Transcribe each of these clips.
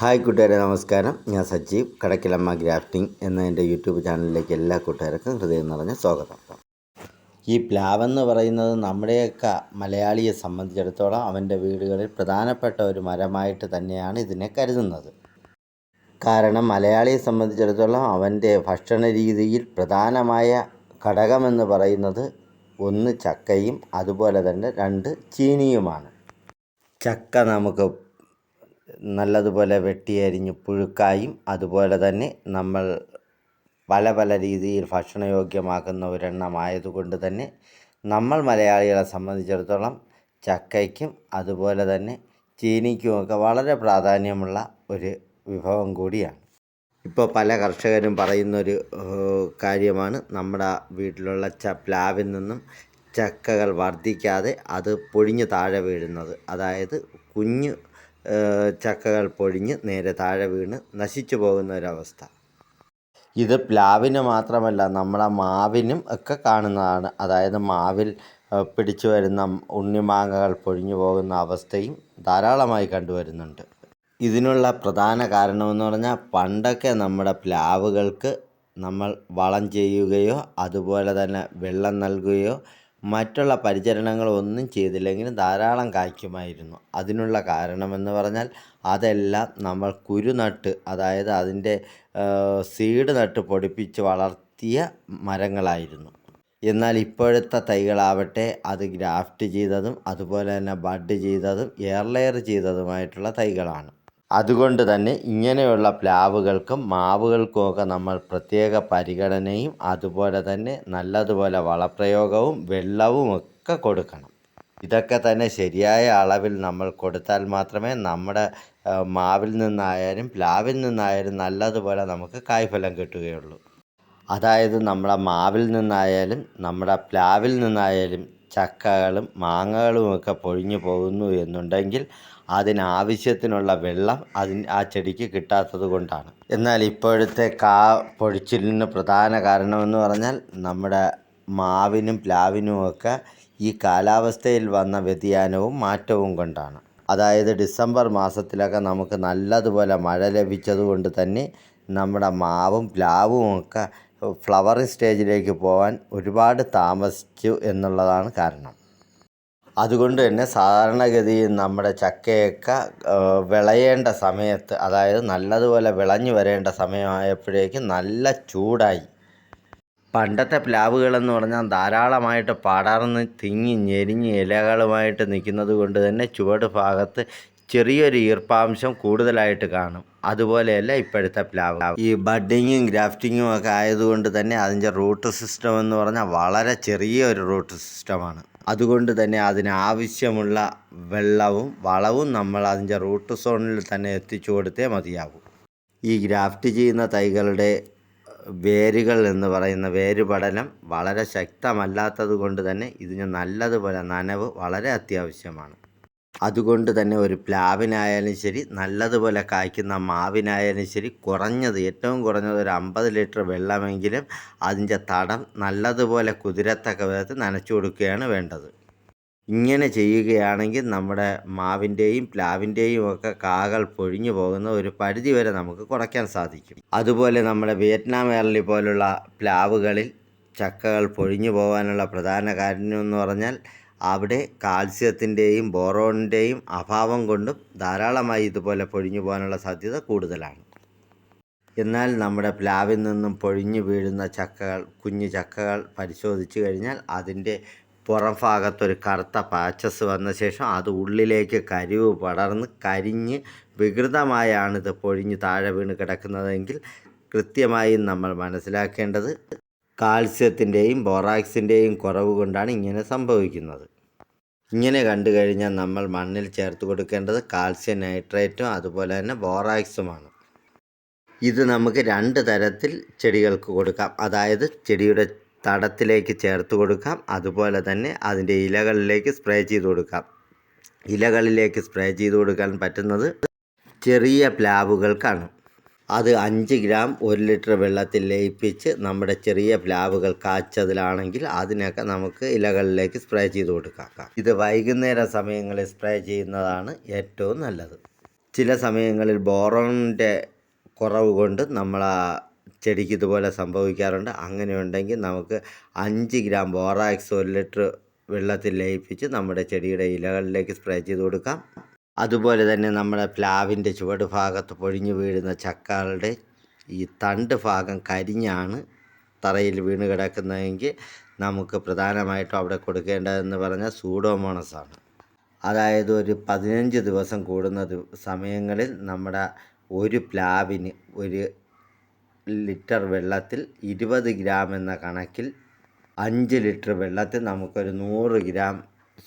Hi കൂട്ടുകാരെ, നമസ്കാരം. ഞാൻ സജീവ്. കടക്കിലമ്മ ഗ്രാഫ്റ്റിംഗ് എന്ന എൻ്റെ യൂട്യൂബ് ചാനലിലേക്ക് എല്ലാ കൂട്ടുകാർക്കും ഹൃദയം നിറഞ്ഞ സ്വാഗതം. ഈ പ്ലാവെന്ന് പറയുന്നത് നമ്മുടെയൊക്കെ മലയാളിയെ സംബന്ധിച്ചിടത്തോളം അവൻ്റെ വീടുകളിൽ പ്രധാനപ്പെട്ട ഒരു മരമായിട്ട് തന്നെയാണ് ഇതിനെ കരുതുന്നത്. കാരണം മലയാളിയെ സംബന്ധിച്ചിടത്തോളം അവൻ്റെ ഭക്ഷണ രീതിയിൽ പ്രധാനമായ ഘടകമെന്ന് പറയുന്നത് ഒന്ന് ചക്കയും അതുപോലെ തന്നെ രണ്ട് ചീനിയുമാണ്. ചക്ക നമുക്ക് നല്ലതുപോലെ വെട്ടിയരിഞ്ഞ് പുഴുക്കായും അതുപോലെ തന്നെ നമ്മൾ പല പല രീതിയിൽ ഭക്ഷണയോഗ്യമാക്കുന്ന ഒരെണ്ണമായതുകൊണ്ട് തന്നെ നമ്മൾ മലയാളികളെ സംബന്ധിച്ചിടത്തോളം ചക്കയ്ക്കും അതുപോലെ തന്നെ ചീനിക്കുമൊക്കെ വളരെ പ്രാധാന്യമുള്ള ഒരു വിഭവം കൂടിയാണ്. ഇപ്പോൾ പല കർഷകരും പറയുന്നൊരു കാര്യമാണ് നമ്മുടെ വീട്ടിലുള്ള പ്ലാവിൽ നിന്നും ചക്കകൾ വർദ്ധിക്കാതെ അത് പൊഴിഞ്ഞ് താഴെ വീഴുന്നത്. അതായത് കുഞ്ഞു ചക്കകൾ പൊഴിഞ്ഞ് നേരെ താഴെ വീണ് നശിച്ചു പോകുന്ന ഒരവസ്ഥ. ഇത് പ്ലാവിന് മാത്രമല്ല, നമ്മുടെ മാവിനും ഒക്കെ കാണുന്നതാണ്. അതായത് മാവിൽ പിടിച്ചു വരുന്ന ഉണ്ണിമാങ്ങകൾ പൊഴിഞ്ഞു പോകുന്ന അവസ്ഥയും ധാരാളമായി കണ്ടുവരുന്നുണ്ട്. ഇതിനുള്ള പ്രധാന കാരണമെന്ന് പറഞ്ഞാൽ പണ്ടൊക്കെ നമ്മുടെ പ്ലാവുകൾക്ക് നമ്മൾ വളം ചെയ്യുകയോ അതുപോലെ തന്നെ വെള്ളം നൽകുകയോ മറ്റുള്ള പരിചരണങ്ങളൊന്നും ചെയ്തില്ലെങ്കിലും ധാരാളം കായ്ക്കുമായിരുന്നു. അതിനുള്ള കാരണമെന്ന് പറഞ്ഞാൽ അതെല്ലാം നമ്മൾ കുരുനട്ട്, അതായത് അതിൻ്റെ സീഡ് നട്ട് പൊടിപ്പിച്ച് വളർത്തിയ മരങ്ങളായിരുന്നു. എന്നാൽ ഇപ്പോഴത്തെ തൈകളാവട്ടെ അത് ഗ്രാഫ്റ്റ് ചെയ്തതും അതുപോലെ തന്നെ ബഡ് ചെയ്തതും എയർ ലെയർ ചെയ്തതുമായിട്ടുള്ള തൈകളാണ്. അതുകൊണ്ട് തന്നെ ഇങ്ങനെയുള്ള പ്ലാവുകൾക്കും മാവുകൾക്കുമൊക്കെ നമ്മൾ പ്രത്യേക പരിഗണനയും അതുപോലെ തന്നെ നല്ലതുപോലെ വളപ്രയോഗവും വെള്ളവും ഒക്കെ കൊടുക്കണം. ഇതൊക്കെ തന്നെ ശരിയായ അളവിൽ നമ്മൾ കൊടുത്താൽ മാത്രമേ നമ്മുടെ മാവിൽ നിന്നായാലും പ്ലാവിൽ നിന്നായാലും നല്ലതുപോലെ നമുക്ക് കായ്ഫലം കിട്ടുകയുള്ളൂ. അതായത് നമ്മുടെ മാവിൽ നിന്നായാലും നമ്മുടെ പ്ലാവിൽ നിന്നായാലും ചക്കകളും മാങ്ങകളുമൊക്കെ പൊഴിഞ്ഞു പോകുന്നു എന്നുണ്ടെങ്കിൽ അതിനാവശ്യത്തിനുള്ള വെള്ളം ആ ചെടിക്ക് കിട്ടാത്തത് കൊണ്ടാണ്. എന്നാൽ ഇപ്പോഴത്തെ പൊഴിച്ചിലിന് പ്രധാന കാരണമെന്ന് പറഞ്ഞാൽ നമ്മുടെ മാവിനും പ്ലാവിനുമൊക്കെ ഈ കാലാവസ്ഥയിൽ വന്ന വ്യതിയാനവും മാറ്റവും കൊണ്ടാണ്. അതായത് ഡിസംബർ മാസത്തിലൊക്കെ നമുക്ക് നല്ലതുപോലെ മഴ ലഭിച്ചതുകൊണ്ട് തന്നെ നമ്മുടെ മാവും പ്ലാവും ഒക്കെ ഫ്ലവറിങ് സ്റ്റേജിലേക്ക് പോകാൻ ഒരുപാട് താമസിച്ചു എന്നുള്ളതാണ് കാരണം. അതുകൊണ്ട് തന്നെ സാധാരണഗതിയിൽ നമ്മുടെ ചക്കയൊക്കെ വിളയേണ്ട സമയത്ത്, അതായത് നല്ലതുപോലെ വിളഞ്ഞു വരേണ്ട സമയമായപ്പോഴേക്കും നല്ല ചൂടായി. പണ്ടത്തെ പ്ലാവുകളെന്ന് പറഞ്ഞാൽ ധാരാളമായിട്ട് പടർന്ന് തിങ്ങി ഞെരിഞ്ഞ് ഇലകളുമായിട്ട് നിൽക്കുന്നത് കൊണ്ട് തന്നെ ചുവട് ഭാഗത്ത് ചെറിയൊരു ഈർപ്പാംശം കൂടുതലായിട്ട് കാണും. അതുപോലെയല്ല ഇപ്പോഴത്തെ പ്ലാവ്. ഈ ബഡ്ഡിങ്ങും ഗ്രാഫ്റ്റിങ്ങും ഒക്കെ ആയതുകൊണ്ട് തന്നെ അതിൻ്റെ റൂട്ട് സിസ്റ്റം എന്ന് പറഞ്ഞാൽ വളരെ ചെറിയൊരു റൂട്ട് സിസ്റ്റമാണ്. അതുകൊണ്ട് തന്നെ അതിനാവശ്യമുള്ള വെള്ളവും വളവും നമ്മൾ അതിൻ്റെ റൂട്ട് സോണിൽ തന്നെ എത്തിച്ചു കൊടുത്തേ മതിയാവും. ഈ ഗ്രാഫ്റ്റ് ചെയ്യുന്ന തൈകളുടെ വേരുകൾ എന്ന് പറയുന്ന വേരുപടലം വളരെ ശക്തമല്ലാത്തത് കൊണ്ട് തന്നെ ഇതിന് നല്ലതുപോലെ നനവ് വളരെ അത്യാവശ്യമാണ്. അതുകൊണ്ട് തന്നെ ഒരു പ്ലാവിനായാലും ശരി, നല്ലതുപോലെ കായ്ക്കുന്ന മാവിനായാലും ശരി, ഏറ്റവും കുറഞ്ഞത് ഒരു 50 ലിറ്റർ വെള്ളമെങ്കിലും അതിൻ്റെ തടം നല്ലതുപോലെ കുതിരത്തക്ക വിധത്തിൽ നനച്ചു കൊടുക്കുകയാണ് വേണ്ടത്. ഇങ്ങനെ ചെയ്യുകയാണെങ്കിൽ നമ്മുടെ മാവിൻ്റെയും പ്ലാവിൻ്റെയും ഒക്കെ കാകൾ പൊഴിഞ്ഞു പോകുന്ന ഒരു പരിധി വരെ നമുക്ക് കുറയ്ക്കാൻ സാധിക്കും. അതുപോലെ നമ്മുടെ വിയറ്റ്നാം എയർലി പോലുള്ള പ്ലാവുകളിൽ ചക്കകൾ പൊഴിഞ്ഞു പോകാനുള്ള പ്രധാന കാരണം എന്ന് പറഞ്ഞാൽ അവിടെ കാൽസ്യത്തിൻ്റെയും ബോറോണിൻ്റെയും അഭാവം കൊണ്ടും ധാരാളമായി ഇതുപോലെ പൊഴിഞ്ഞു പോകാനുള്ള സാധ്യത കൂടുതലാണ്. എന്നാൽ നമ്മുടെ പ്ലാവിൽ നിന്നും പൊഴിഞ്ഞു വീഴുന്ന കുഞ്ഞു ചക്കകൾ പരിശോധിച്ച് കഴിഞ്ഞാൽ അതിൻ്റെ പുറം ഭാഗത്തൊരു കറുത്ത പാച്ചസ് വന്ന ശേഷം അത് ഉള്ളിലേക്ക് കരിവ് പടർന്ന് കരിഞ്ഞ് വികൃതമായാണിത് പൊഴിഞ്ഞ് താഴെ വീണ് കിടക്കുന്നതെങ്കിൽ കൃത്യമായും നമ്മൾ മനസ്സിലാക്കേണ്ടത് കാൽസ്യത്തിൻ്റെയും ബോറാക്സിൻ്റെയും കുറവ് കൊണ്ടാണ് ഇങ്ങനെ സംഭവിക്കുന്നത്. ഇങ്ങനെ കണ്ടു കഴിഞ്ഞാൽ നമ്മൾ മണ്ണിൽ ചേർത്ത് കൊടുക്കേണ്ടത് കാൽസ്യം നൈട്രേറ്റും അതുപോലെ തന്നെ ബോറാക്സുമാണ്. ഇത് നമുക്ക് 2 തരത്തിൽ ചെടികൾക്ക് കൊടുക്കാം. അതായത് ചെടിയുടെ തടത്തിലേക്ക് ചേർത്ത് കൊടുക്കാം, അതുപോലെ തന്നെ അതിൻ്റെ ഇലകളിലേക്ക് സ്പ്രേ ചെയ്ത് കൊടുക്കാം. ഇലകളിലേക്ക് സ്പ്രേ ചെയ്ത് കൊടുക്കാൻ പറ്റുന്നത് ചെറിയ പ്ലാവുകൾക്കാണ്. അത് 5 ഗ്രാം 1 ലിറ്റർ വെള്ളത്തിൽ ലയിപ്പിച്ച് നമ്മുടെ ചെറിയ പ്ലാവുകൾ കാച്ചതിലാണെങ്കിൽ അതിനൊക്കെ നമുക്ക് ഇലകളിലേക്ക് സ്പ്രേ ചെയ്ത് കൊടുക്കാം. ഇത് വൈകുന്നേര സമയങ്ങളിൽ സ്പ്രേ ചെയ്യുന്നതാണ് ഏറ്റവും നല്ലത്. ചില സമയങ്ങളിൽ ബോറോണിൻ്റെ കുറവ് കൊണ്ട് ചെടിക്ക് ഇതുപോലെ സംഭവിക്കാറുണ്ട്. അങ്ങനെയുണ്ടെങ്കിൽ നമുക്ക് 5 ഗ്രാം ബോറാക്സ് 1 ലിറ്റർ വെള്ളത്തിൽ ലയിപ്പിച്ച് നമ്മുടെ ചെടിയുടെ ഇലകളിലേക്ക് സ്പ്രേ ചെയ്ത് കൊടുക്കാം. അതുപോലെ തന്നെ നമ്മുടെ പ്ലാവിൻ്റെ ചുവട് ഭാഗത്ത് പൊഴിഞ്ഞു വീഴുന്ന ചക്കകളുടെ ഈ തണ്ട് ഭാഗം കരിഞ്ഞാണ് തറയിൽ വീണ് കിടക്കുന്നതെങ്കിൽ നമുക്ക് പ്രധാനമായിട്ടും അവിടെ കൊടുക്കേണ്ടതെന്ന് പറഞ്ഞാൽ സൂഡോമോണസാണ്. അതായത് ഒരു 15 ദിവസം കൂടുന്ന സമയങ്ങളിൽ നമ്മുടെ ഒരു പ്ലാവിന് 1 ലിറ്റർ വെള്ളത്തിൽ 20 ഗ്രാം എന്ന കണക്കിൽ 5 ലിറ്റർ വെള്ളത്തിൽ നമുക്കൊരു 100 ഗ്രാം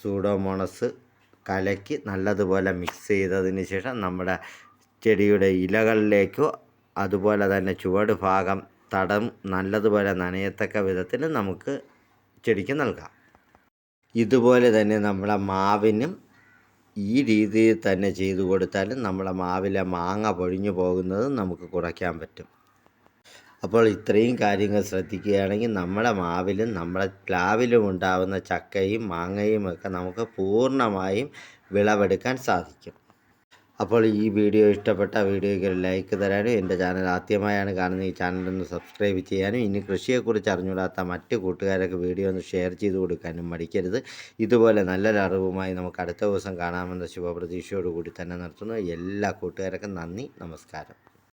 സൂഡോമോണസ് കലക്കി നല്ലതുപോലെ മിക്സ് ചെയ്തതിന് ശേഷം നമ്മുടെ ചെടിയുടെ ഇലകളിലേക്കോ അതുപോലെ തന്നെ ചുവട് ഭാഗം തടം നല്ലതുപോലെ നനയത്തക്ക വിധത്തിൽ നമുക്ക് ചെടിക്ക് നൽകാം. ഇതുപോലെ തന്നെ നമ്മളെ മാവിനും ഈ രീതിയിൽ തന്നെ ചെയ്തു കൊടുത്താലും നമ്മളെ മാവിലെ മാങ്ങ പൊഴിഞ്ഞു പോകുന്നത് നമുക്ക് കുറയ്ക്കാൻ പറ്റും. അപ്പോൾ ഇത്രയും കാര്യങ്ങൾ ശ്രദ്ധിക്കുകയാണെങ്കിൽ നമ്മുടെ മാവിലും നമ്മുടെ പ്ലാവിലും ഉണ്ടാകുന്ന ചക്കയും മാങ്ങയും ഒക്കെ നമുക്ക് പൂർണ്ണമായും വിളവെടുക്കാൻ സാധിക്കും. അപ്പോൾ ഈ വീഡിയോ ഇഷ്ടപ്പെട്ട വീഡിയോയ്ക്ക് ഒരു ലൈക്ക് തരാനും എൻ്റെ ചാനൽ ആദ്യമായാണ് കാണുന്ന ഈ ചാനലൊന്ന് സബ്സ്ക്രൈബ് ചെയ്യാനും ഇനി കൃഷിയെക്കുറിച്ച് അറിഞ്ഞുകൂടാത്ത മറ്റ് കൂട്ടുകാരൊക്കെ വീഡിയോ ഒന്ന് ഷെയർ ചെയ്ത് കൊടുക്കാനും മടിക്കരുത്. ഇതുപോലെ നല്ലൊരു അറിവുമായി നമുക്ക് അടുത്ത ദിവസം കാണാമെന്ന ശുഭപ്രതീക്ഷയോടുകൂടി തന്നെ നിർത്തുന്നു. എല്ലാ കൂട്ടുകാർക്കും നന്ദി, നമസ്കാരം.